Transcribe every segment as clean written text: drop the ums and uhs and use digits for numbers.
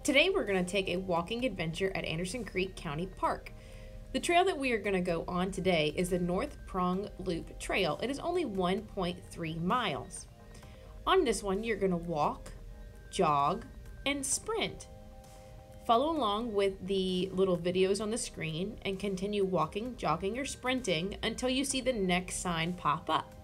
Today we're going to take a walking adventure at Anderson Creek County Park. The trail that we are going to go on today is the North Prong Loop Trail. It is only 1.3 miles. On this one you're going to walk, jog, and sprint. Follow along with the little videos on the screen and continue walking, jogging, or sprinting until you see the next sign pop up.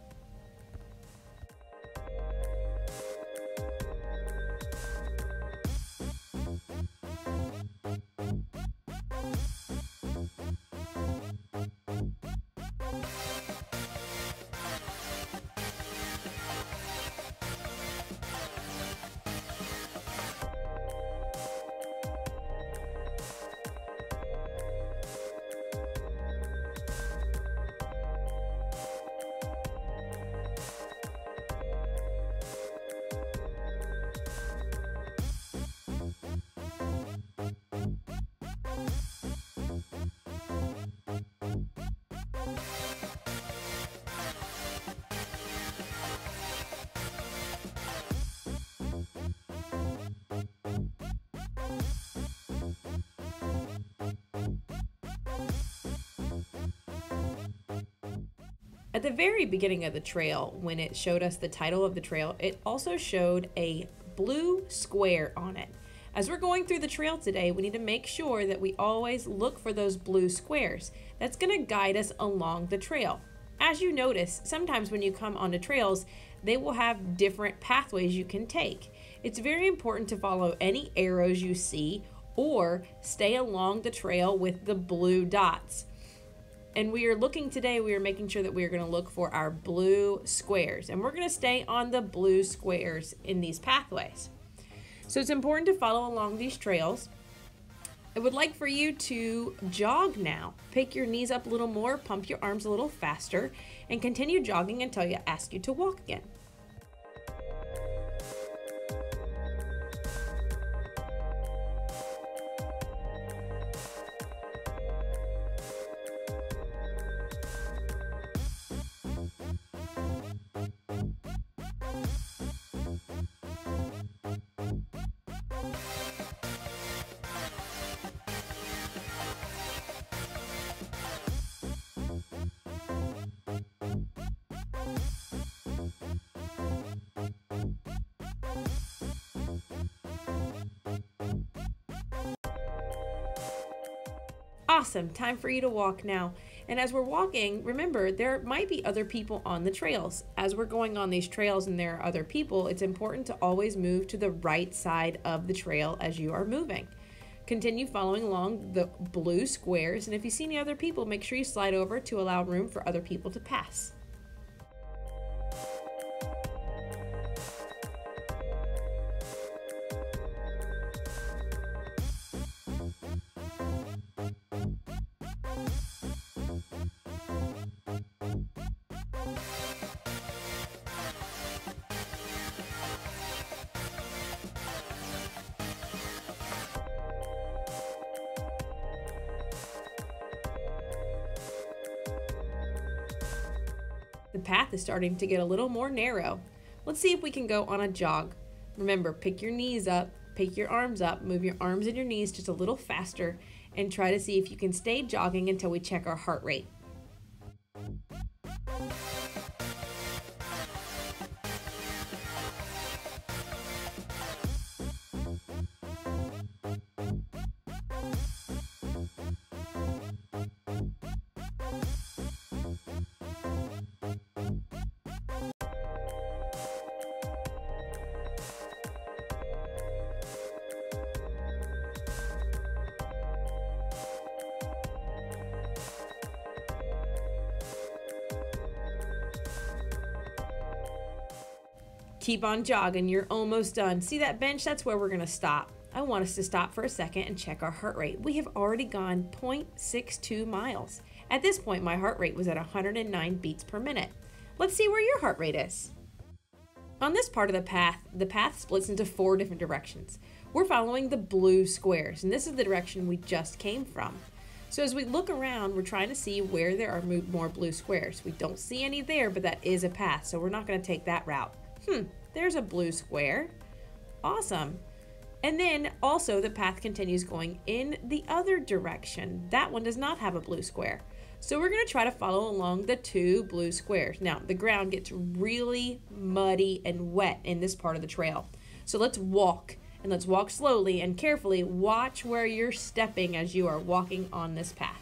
At the very beginning of the trail, when it showed us the title of the trail, it also showed a blue square on it. As we're going through the trail today, we need to make sure that we always look for those blue squares. That's going to guide us along the trail. As you notice, sometimes when you come onto trails, they will have different pathways you can take. It's very important to follow any arrows you see or stay along the trail with the blue dots. And we are looking today, we are making sure that we are going to look for our blue squares. And we're going to stay on the blue squares in these pathways. So it's important to follow along these trails. I would like for you to jog now. Pick your knees up a little more, pump your arms a little faster, and continue jogging until I ask you to walk again. Awesome, time for you to walk now. And as we're walking, remember, there might be other people on the trails. As we're going on these trails and there are other people, it's important to always move to the right side of the trail as you are moving. Continue following along the blue squares, and if you see any other people, make sure you slide over to allow room for other people to pass. The path is starting to get a little more narrow. Let's see if we can go on a jog. Remember, pick your knees up, pick your arms up, move your arms and your knees just a little faster, and try to see if you can stay jogging until we check our heart rate. Keep on jogging, you're almost done. See that bench? That's where we're gonna stop. I want us to stop for a second and check our heart rate. We have already gone 0.62 miles. At this point, my heart rate was at 109 beats per minute. Let's see where your heart rate is. On this part of the path splits into 4 different directions. We're following the blue squares, and this is the direction we just came from. So as we look around, we're trying to see where there are more blue squares. We don't see any there, but that is a path, so we're not going to take that route. There's a blue square. Awesome. And then also the path continues going in the other direction. That one does not have a blue square. So we're going to try to follow along the 2 blue squares. Now, the ground gets really muddy and wet in this part of the trail. So let's walk, and let's walk slowly and carefully. Watch where you're stepping as you are walking on this path.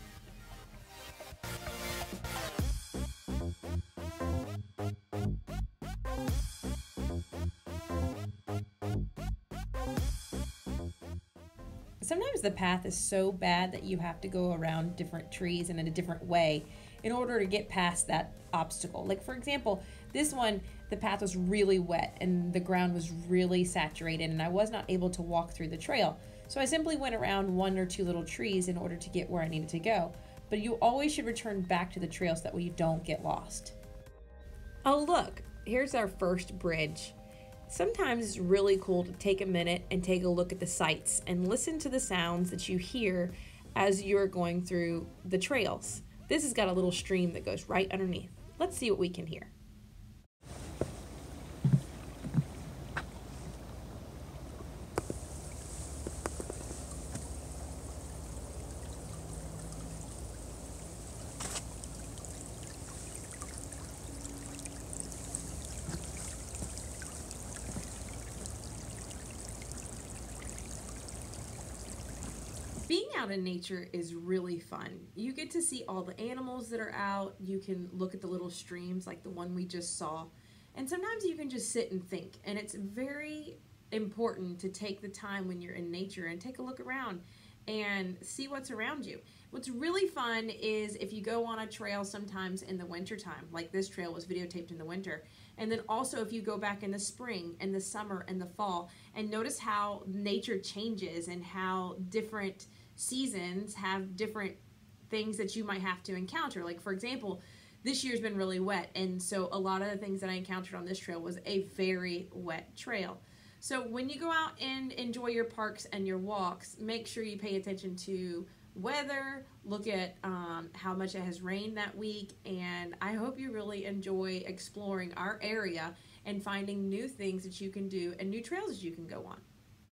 Sometimes the path is so bad that you have to go around different trees and in a different way in order to get past that obstacle. Like, for example, this one, the path was really wet and the ground was really saturated, and I was not able to walk through the trail. So I simply went around 1 or 2 little trees in order to get where I needed to go. But you always should return back to the trail so that way you don't get lost. Oh, look, here's our first bridge. Sometimes it's really cool to take a minute and take a look at the sights and listen to the sounds that you hear as you're going through the trails. This has got a little stream that goes right underneath. Let's see what we can hear. Being out in nature is really fun. You get to see all the animals that are out. You can look at the little streams like the one we just saw. And sometimes you can just sit and think. And it's very important to take the time when you're in nature and take a look around and see what's around you. What's really fun is if you go on a trail sometimes in the winter time, like this trail was videotaped in the winter, and then also if you go back in the spring and the summer and the fall and notice how nature changes and how different seasons have different things that you might have to encounter. Like, for example, this year's been really wet, and so a lot of the things that I encountered on this trail was a very wet trail. So when you go out and enjoy your parks and your walks, make sure you pay attention to weather, look at how much it has rained that week, and I hope you really enjoy exploring our area and finding new things that you can do and new trails that you can go on.